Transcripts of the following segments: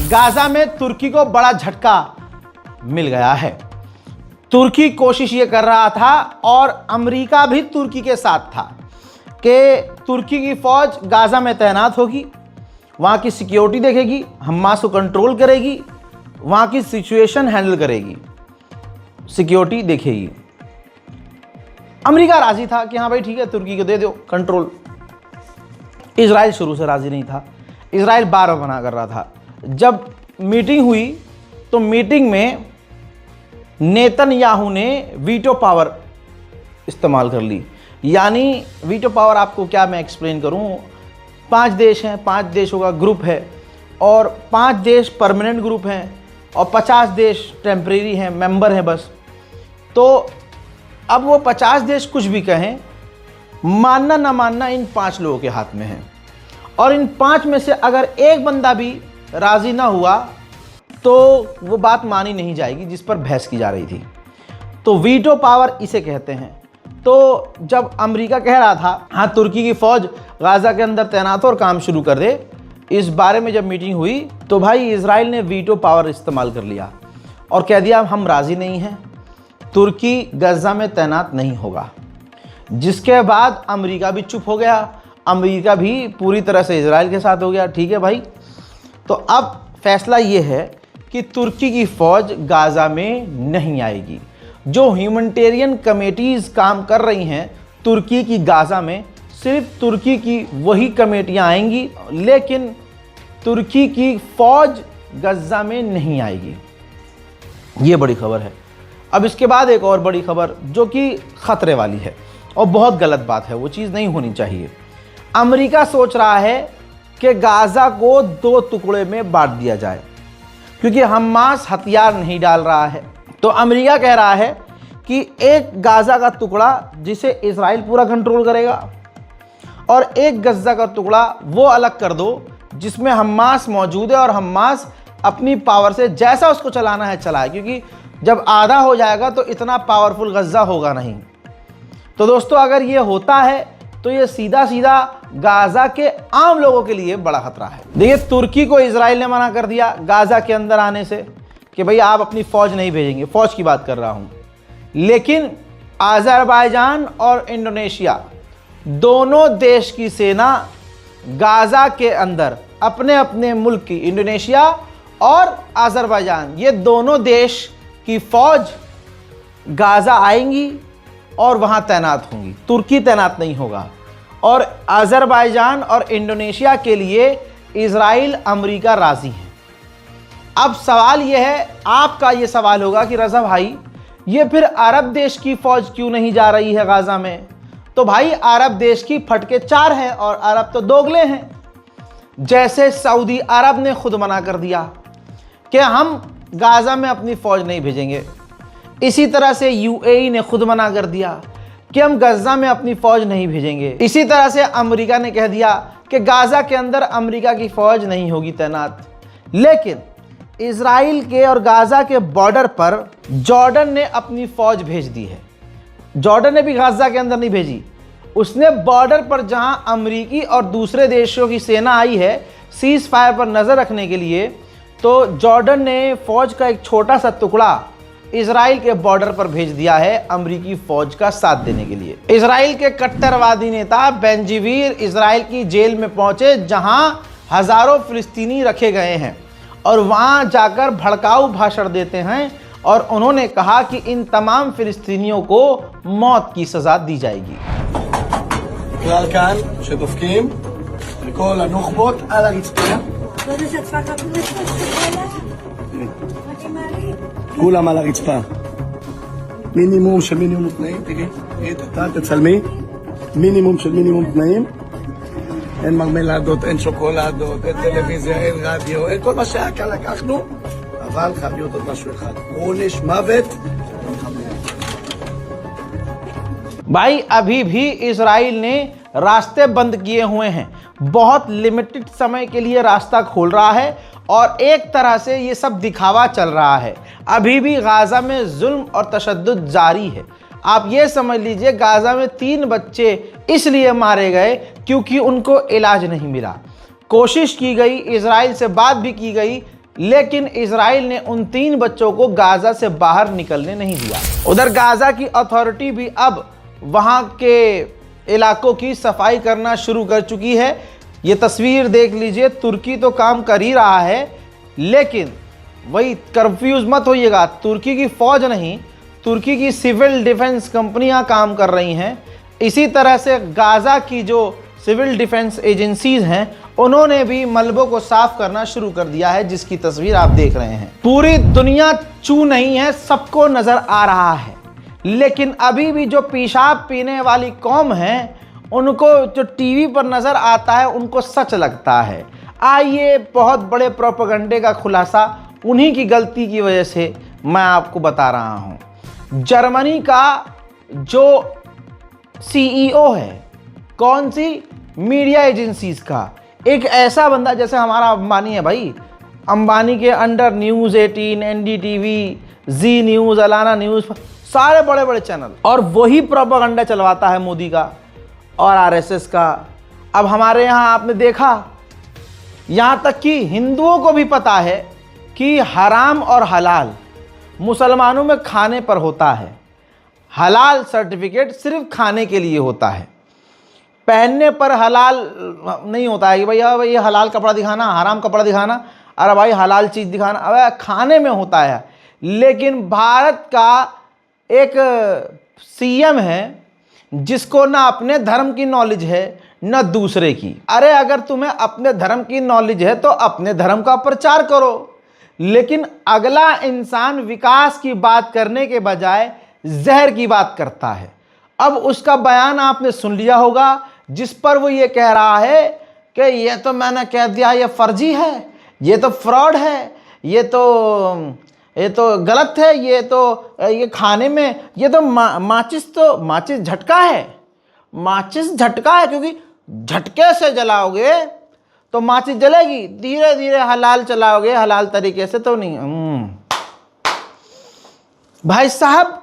Gaza में तुर्की को बड़ा झटका मिल गया है। तुर्की कोशिश ये कर रहा था और अमेरिका भी तुर्की के साथ था कि तुर्की की फौज गाजा में तैनात होगी, वहाँ की सिक्योरिटी देखेगी, हमास को कंट्रोल करेगी, वहाँ की सिचुएशन हैंडल करेगी, सिक्योरिटी देखेगी। अमेरिका राजी था कि हाँ भाई ठीक है, तुर्की को दे दो कंट्रोल। इजराइल शुरू से राजी नहीं था, इजराइल बार बार मना कर रहा था। जब मीटिंग हुई तो मीटिंग में नेतन्याहू ने वीटो पावर इस्तेमाल कर ली। यानी वीटो पावर आपको क्या मैं एक्सप्लेन करूं, 5 देश हैं, 5 देशों का ग्रुप है और 5 देश परमानेंट ग्रुप हैं और 50 देश टेम्परेरी हैं, मेंबर हैं बस। तो अब वो 50 देश कुछ भी कहें, मानना ना मानना इन 5 लोगों के हाथ में है और इन 5 में से अगर एक बंदा भी राज़ी ना हुआ तो वो बात मानी नहीं जाएगी जिस पर बहस की जा रही थी। तो वीटो पावर इसे कहते हैं। तो जब अमेरिका कह रहा था हाँ तुर्की की फ़ौज गाज़ा के अंदर तैनात और काम शुरू कर दे, इस बारे में जब मीटिंग हुई तो भाई इजराइल ने वीटो पावर इस्तेमाल कर लिया और कह दिया हम राज़ी नहीं हैं, तुर्की गाज़ा में तैनात नहीं होगा। जिसके बाद अमेरिका भी चुप हो गया, अमेरिका भी पूरी तरह से इजराइल के साथ हो गया। ठीक है भाई, तो अब फैसला ये है कि तुर्की की फ़ौज गाज़ा में नहीं आएगी। जो ह्यूमैनिटेरियन कमेटीज़ काम कर रही हैं तुर्की की गाज़ा में, सिर्फ तुर्की की वही कमेटियां आएंगी, लेकिन तुर्की की फ़ौज गाज़ा में नहीं आएगी। ये बड़ी खबर है। अब इसके बाद एक और बड़ी खबर जो कि ख़तरे वाली है और बहुत गलत बात है, वो चीज़ नहीं होनी चाहिए। अमेरिका सोच रहा है कि गाज़ा को 2 टुकड़े में बांट दिया जाए क्योंकि हमास हथियार नहीं डाल रहा है। तो अमेरिका कह रहा है कि एक गाज़ा का टुकड़ा जिसे इजराइल पूरा कंट्रोल करेगा और एक गज़ा का टुकड़ा वो अलग कर दो जिसमें हमास मौजूद है और हमास अपनी पावर से जैसा उसको चलाना है चलाए, क्योंकि जब आधा हो जाएगा तो इतना पावरफुल गज़ा होगा नहीं। तो दोस्तों अगर ये होता है तो ये सीधा सीधा गाज़ा के आम लोगों के लिए बड़ा खतरा है। देखिए तुर्की को इजराइल ने मना कर दिया गाज़ा के अंदर आने से कि भाई आप अपनी फ़ौज नहीं भेजेंगे, फ़ौज की बात कर रहा हूँ। लेकिन अज़रबैजान और इंडोनेशिया दोनों देश की सेना गाज़ा के अंदर अपने अपने मुल्क की, इंडोनेशिया और अज़रबैजान, ये दोनों देश की फ़ौज गाज़ा आएंगी और वहाँ तैनात होंगी। तुर्की तैनात नहीं होगा। और अज़रबैजान और इंडोनेशिया के लिए इजराइल अमेरिका राज़ी है। अब सवाल यह है, आपका ये सवाल होगा कि रज़ा भाई ये फिर अरब देश की फ़ौज क्यों नहीं जा रही है गाज़ा में? तो भाई अरब देश की फटके 4 हैं और अरब तो दोगले हैं। जैसे सऊदी अरब ने खुद मना कर दिया कि हम गाज़ा में अपनी फ़ौज नहीं भेजेंगे, इसी तरह से यूएई ने खुद मना कर दिया कि हम गाज़ा में अपनी फ़ौज नहीं भेजेंगे। इसी तरह से अमेरिका ने कह दिया कि गाज़ा के अंदर अमेरिका की फ़ौज नहीं होगी तैनात। लेकिन इजराइल के और गाज़ा के बॉर्डर पर जॉर्डन ने अपनी फ़ौज भेज दी है। जॉर्डन ने भी गाज़ा के अंदर नहीं भेजी, उसने बॉर्डर पर जहां अमेरिकी और दूसरे देशों की सेना आई है सीज़ फायर पर नज़र रखने के लिए, तो जॉर्डन ने फ़ौज का एक छोटा सा टुकड़ा इजराइल के बॉर्डर पर भेज दिया है अमेरिकी फ़ौज का साथ देने के लिए। इजराइल के कट्टरवादी नेता बेंजीवीर इजराइल की जेल में पहुंचे जहां हज़ारों फ़िलिस्तीनी रखे गए हैं और वहां जाकर भड़काऊ भाषण देते हैं और उन्होंने कहा कि इन तमाम फ़िलिस्तीनियों को मौत की सज़ा दी जाएगी। כולם על הרצפה. מינימום של מינימום תנאים, תגיד, אתה תצלמי, מינימום של מינימום תנאים, אין מרמלדות, אין שוקולדות, אין טלוויזיה, אין רדיו, אין כל מה שהיה כאן לקחנו, אבל חייב להיות עוד משהו אחד, עונש מוות. भाई अभी भी इजराइल ने रास्ते बंद किए हुए हैं, बहुत लिमिटेड समय के लिए रास्ता खोल रहा है और एक तरह से ये सब दिखावा चल रहा है। अभी भी गाज़ा में जुल्म और तशद्दुद जारी है। आप ये समझ लीजिए गाज़ा में 3 बच्चे इसलिए मारे गए क्योंकि उनको इलाज नहीं मिला। कोशिश की गई, इजराइल से बात भी की गई लेकिन इजराइल ने उन 3 बच्चों को गाजा से बाहर निकलने नहीं दिया। उधर गाजा की अथॉरिटी भी अब वहां के इलाकों की सफाई करना शुरू कर चुकी है। ये तस्वीर देख लीजिए, तुर्की तो काम कर ही रहा है, लेकिन वही कंफ्यूज मत होइएगा, तुर्की की फौज नहीं, तुर्की की सिविल डिफेंस कंपनियां काम कर रही हैं। इसी तरह से गाजा की जो सिविल डिफेंस एजेंसीज हैं, उन्होंने भी मलबों को साफ करना शुरू कर दिया है, जिसकी तस्वीर आप देख रहे हैं। पूरी दुनिया चू नहीं है, सबको नजर आ रहा है, लेकिन अभी भी जो पेशाब पीने वाली कौम है, उनको जो टीवी पर नजर आता है उनको सच लगता है। आइए बहुत बड़े प्रोपेगेंडे का खुलासा उन्हीं की गलती की वजह से मैं आपको बता रहा हूं। जर्मनी का जो सीईओ है, कौन सी मीडिया एजेंसीज का, एक ऐसा बंदा जैसे हमारा अंबानी है भाई, अंबानी के अंडर न्यूज़ 18, एनडीटीवी, जी न्यूज़, अलाना न्यूज़, सारे बड़े बड़े चैनल, और वही प्रोपेगेंडा चलवाता है मोदी का और आरएसएस का। अब हमारे यहाँ आपने देखा, यहाँ तक कि हिंदुओं को भी पता है कि हराम और हलाल मुसलमानों में खाने पर होता है, हलाल सर्टिफिकेट सिर्फ खाने के लिए होता है, पहनने पर हलाल नहीं होता है कि भैया भाई ये हलाल कपड़ा दिखाना, हराम कपड़ा दिखाना, अरे भाई हलाल चीज़ दिखाना, अरे खाने में होता है। लेकिन भारत का एक सीएम है जिसको ना अपने धर्म की नॉलेज है न दूसरे की। अरे अगर तुम्हें अपने धर्म की नॉलेज है तो अपने धर्म का प्रचार करो, लेकिन अगला इंसान विकास की बात करने के बजाय जहर की बात करता है। अब उसका बयान आपने सुन लिया होगा, जिस पर वो ये कह रहा है कि ये तो मैंने कह दिया ये फर्जी है, ये तो फ्रॉड है, ये तो गलत है, ये खाने में ये तो माचिस झटका है, माचिस झटका है, क्योंकि झटके से जलाओगे तो माचिस जलेगी, धीरे धीरे हलाल चलाओगे हलाल तरीके से तो नहीं। भाई साहब,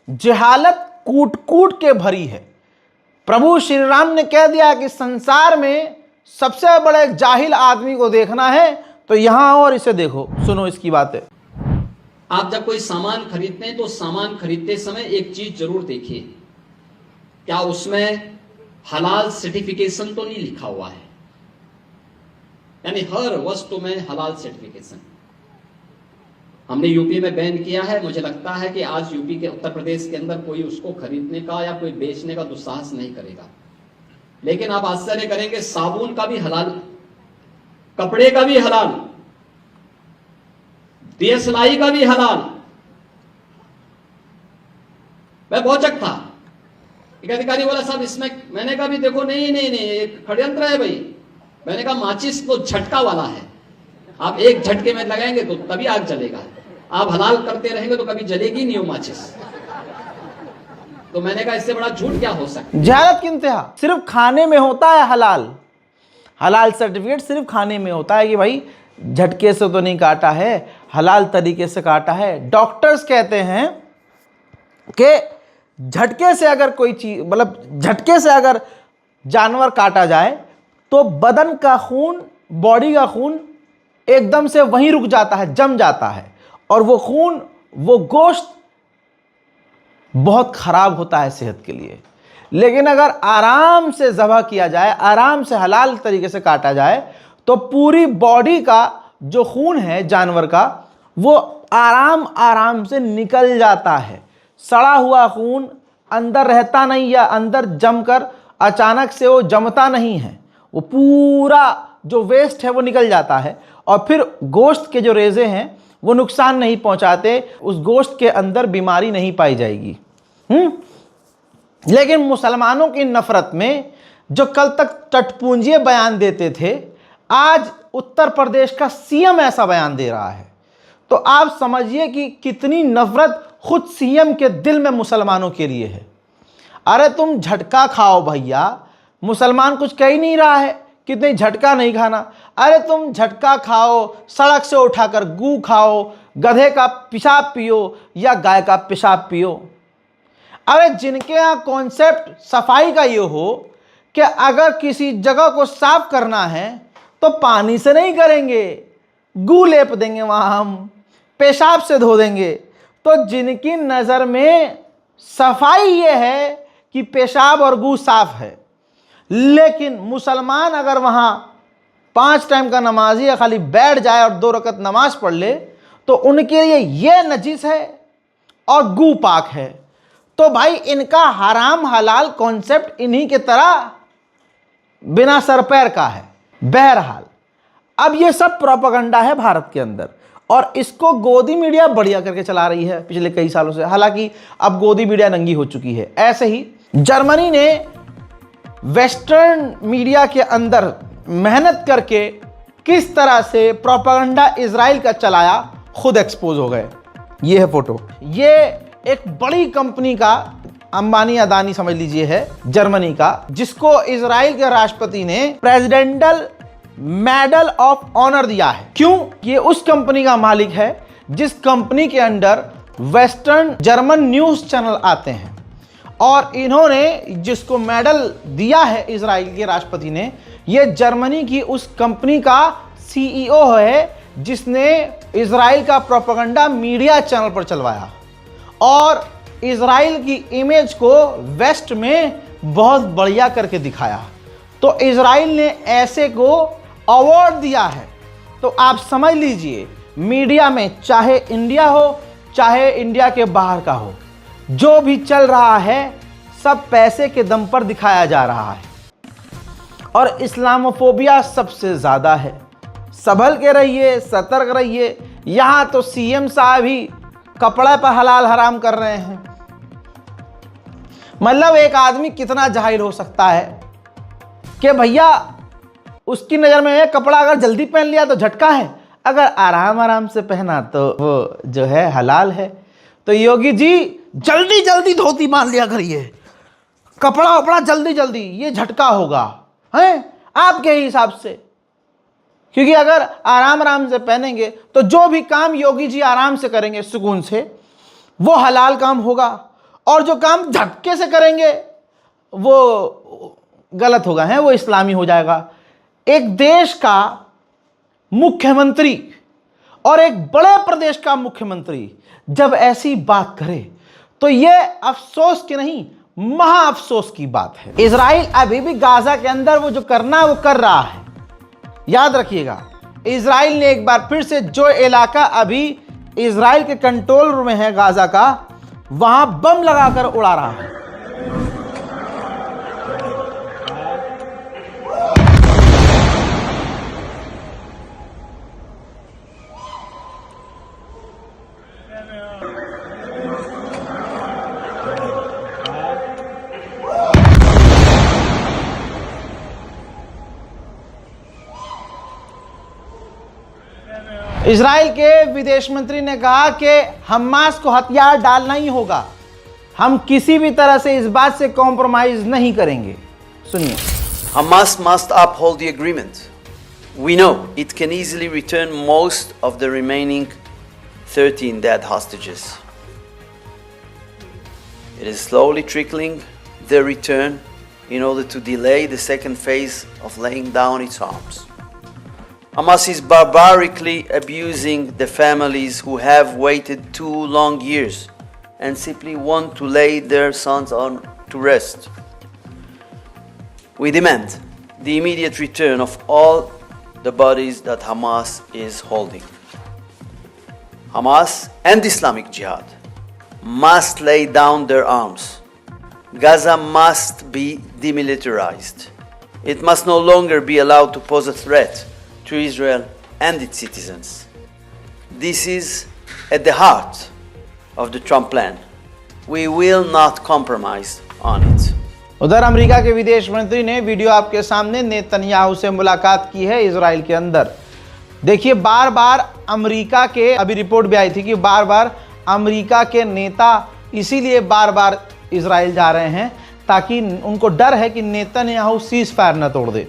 जहालत कूट कूट के भरी है। प्रभु श्री राम ने कह दिया कि संसार में सबसे बड़े जाहिल आदमी को देखना है तो यहां और इसे देखो, सुनो इसकी बातें। आप जब कोई सामान खरीदते हैं तो सामान खरीदते समय एक चीज जरूर देखिए, क्या उसमें हलाल सर्टिफिकेशन तो नहीं लिखा हुआ है, यानी हर वस्तु में हलाल सर्टिफिकेशन। हमने यूपी में बैन किया है, मुझे लगता है कि आज यूपी के उत्तर प्रदेश के अंदर कोई उसको खरीदने का या कोई बेचने का दुस्साहस नहीं करेगा। लेकिन आप आश्चर्य करेंगे, साबुन का भी हलाल, कपड़े का भी हलाल, दियसलाई का भी हलाल। मैं बहुत चक था, एक अधिकारी बोला साहब इसमें, मैंने कहा भी देखो नहीं नहीं नहीं एक षड्यंत्र है भाई। मैंने कहा माचिस तो झटका वाला है, आप एक झटके में लगाएंगे तो तभी आग जलेगा, आप हलाल करते रहेंगे तो कभी जलेगी नहीं वो माचिस। तो मैंने कहा इससे बड़ा झूठ क्या हो सकता है। जहालत की इंतहा, सिर्फ खाने में होता है हलाल, हलाल सर्टिफिकेट सिर्फ खाने में होता है कि भाई झटके से तो नहीं काटा है, हलाल तरीके से काटा है। डॉक्टर्स कहते हैं कि झटके से अगर कोई चीज, मतलब झटके से अगर जानवर काटा जाए तो बदन का खून, बॉडी का खून एकदम से वहीं रुक जाता है, जम जाता है, और वो खून, वो गोश्त बहुत खराब होता है सेहत के लिए। लेकिन अगर आराम से ज़बह किया जाए, आराम से हलाल तरीके से काटा जाए, तो पूरी बॉडी का जो खून है जानवर का, वो आराम आराम से निकल जाता है। सड़ा हुआ खून अंदर रहता नहीं, या अंदर जमकर अचानक से वो जमता नहीं है, वो पूरा जो वेस्ट है वो निकल जाता है, और फिर गोश्त के जो रेज़े हैं वो नुकसान नहीं पहुंचाते, उस गोश्त के अंदर बीमारी नहीं पाई जाएगी। लेकिन मुसलमानों की नफरत में जो कल तक टटपूंजिये बयान देते थे, आज उत्तर प्रदेश का सीएम ऐसा बयान दे रहा है, तो आप समझिए कि कितनी नफरत खुद सीएम के दिल में मुसलमानों के लिए है। अरे तुम झटका खाओ भैया, मुसलमान कुछ कह ही नहीं रहा है कि नहीं झटका नहीं खाना। अरे तुम झटका खाओ, सड़क से उठाकर गू खाओ, गधे का पेशाब पियो या गाय का पेशाब पियो। अरे जिनके यहाँ कॉन्सेप्ट सफाई का ये हो कि अगर किसी जगह को साफ करना है तो पानी से नहीं करेंगे, गू लेप देंगे, वहाँ हम पेशाब से धो देंगे। तो जिनकी नज़र में सफाई ये है कि पेशाब और गू साफ है, लेकिन मुसलमान अगर वहाँ 5 टाइम का नमाजी या खाली बैठ जाए और 2 रकत नमाज पढ़ ले तो उनके लिए ये नजीस है और गू पाक है। तो भाई इनका हराम हलाल कॉन्सेप्ट इन्हीं के तरह बिना सर पैर का है। बहरहाल अब ये सब प्रोपेगेंडा है भारत के अंदर, और इसको गोदी मीडिया बढ़िया करके चला रही है पिछले कई सालों से। हालांकि अब गोदी मीडिया नंगी हो चुकी है। ऐसे ही जर्मनी ने वेस्टर्न मीडिया के अंदर मेहनत करके किस तरह से प्रोपेगेंडा इजराइल का चलाया, खुद एक्सपोज हो गए। ये है फोटो। ये एक बड़ी कंपनी का, अंबानी अदानी समझ लीजिए, है जर्मनी का, जिसको इजराइल के राष्ट्रपति ने प्रेसिडेंटल मेडल ऑफ ऑनर दिया है। क्यों? ये उस कंपनी का मालिक है जिस कंपनी के under western German news channel आते हैं, और इन्होंने जिसको मेडल दिया है इजराइल के राष्ट्रपति ने, ये जर्मनी की उस कंपनी का सीईओ है जिसने इजराइल का प्रोपेगेंडा मीडिया चैनल पर चलवाया और इजराइल की इमेज को वेस्ट में बहुत बढ़िया करके दिखाया। तो इजराइल ने ऐसे को अवार्ड दिया है। तो आप समझ लीजिए, मीडिया में चाहे इंडिया हो चाहे इंडिया के बाहर का हो, जो भी चल रहा है सब पैसे के दम पर दिखाया जा रहा है, और इस्लामोफोबिया सबसे ज़्यादा है। संभल के रहिए, सतर्क रहिए। यहाँ तो सीएम साहब ही कपड़े पर हलाल हराम कर रहे हैं। मतलब एक आदमी कितना जाहिल हो सकता है कि भैया उसकी नज़र में है कपड़ा अगर जल्दी पहन लिया तो झटका है, अगर आराम आराम से पहना तो वो जो है हलाल है। तो योगी जी जल्दी जल्दी धोती बांध लिया करिए, कपड़ा वपड़ा जल्दी जल्दी, ये झटका होगा है आपके हिसाब से। क्योंकि अगर आराम आराम से पहनेंगे तो जो भी काम योगी जी आराम से करेंगे सुकून से, वो हलाल काम होगा, और जो काम झटके से करेंगे वो गलत होगा, है वो इस्लामी हो जाएगा। एक देश का मुख्यमंत्री और एक बड़े प्रदेश का मुख्यमंत्री जब ऐसी बात करे तो ये अफसोस की नहीं, महा अफसोस की बात है। इजराइल अभी भी गाजा के अंदर वो जो करना है वो कर रहा है। याद रखिएगा, इजराइल ने एक बार फिर से जो इलाका अभी इजराइल के कंट्रोल में है गाजा का, वहां बम लगाकर उड़ा रहा है। इजराइल के विदेश मंत्री ने कहा कि हमास को हथियार डालना ही होगा, हम किसी भी तरह से इस बात से कॉम्प्रोमाइज नहीं करेंगे। सुनिए। Hamas must uphold the agreement. We know it can easily return most of the remaining 13 dead hostages. It is slowly trickling their return in order to delay the second phase of laying down its arms. Hamas is barbarically abusing the families who have waited 2 long years and simply want to lay their sons on to rest. We demand the immediate return of all the bodies that Hamas is holding. Hamas and Islamic Jihad must lay down their arms. Gaza must be demilitarized. It must no longer be allowed to pose a threat to Israel and its citizens. This is at the heart of the Trump plan. We will not compromise on it. उधर America के विदेश मंत्री ने video आपके सामने Netanyahu से मुलाकात की है इजराइल के अंदर। देखिए, बार बार अमेरिका के, अभी रिपोर्ट भी आई थी कि बार बार अमेरिका के नेता इसीलिए बार बार इजराइल जा रहे हैं ताकि उनको डर है कि नेतन्याहू सीज फायर न तोड़ दे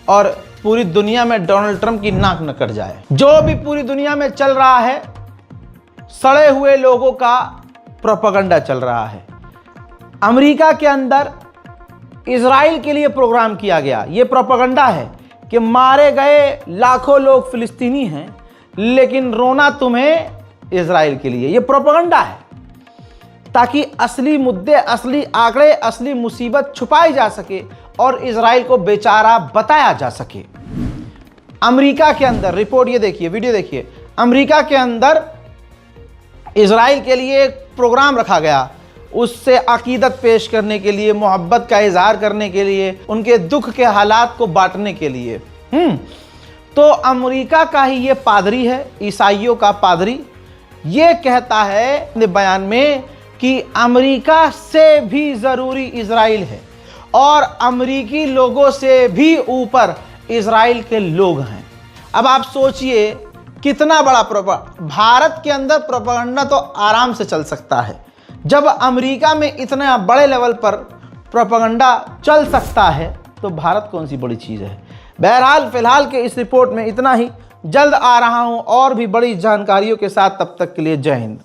और पूरी दुनिया में डोनाल्ड ट्रंप की नाक न कट जाए। जो भी पूरी दुनिया में चल रहा है, सड़े हुए लोगों का प्रोपेगेंडा चल रहा है। अमेरिका के अंदर इजराइल के लिए प्रोग्राम किया गया, ये प्रोपेगेंडा है कि मारे गए लाखों लोग फिलिस्तीनी हैं, लेकिन रोना तुम्हें इजराइल के लिए। ये प्रोपेगेंडा है ताकि असली मुद्दे, असली आंकड़े, असली मुसीबत छुपाई जा सके और इजराइल को बेचारा बताया जा सके। अमेरिका के अंदर रिपोर्ट, ये देखिए, वीडियो देखिए, अमेरिका के अंदर इजराइल के लिए एक प्रोग्राम रखा गया, उससे अकीदत पेश करने के लिए, मोहब्बत का इजहार करने के लिए, उनके दुख के हालात को बांटने के लिए। तो अमेरिका का ही ये पादरी है, ईसाइयों का पादरी, ये कहता है अपने बयान में कि अमेरिका से भी ज़रूरी इजराइल है और अमेरिकी लोगों से भी ऊपर इजराइल के लोग हैं। अब आप सोचिए कितना बड़ा भारत के अंदर प्रोपेगेंडा तो आराम से चल सकता है, जब अमेरिका में इतना बड़े लेवल पर प्रोपेगेंडा चल सकता है तो भारत कौन सी बड़ी चीज़ है। बहरहाल फिलहाल के इस रिपोर्ट में इतना ही। जल्द आ रहा हूं और भी बड़ी जानकारियों के साथ, तब तक के लिए जय हिंद।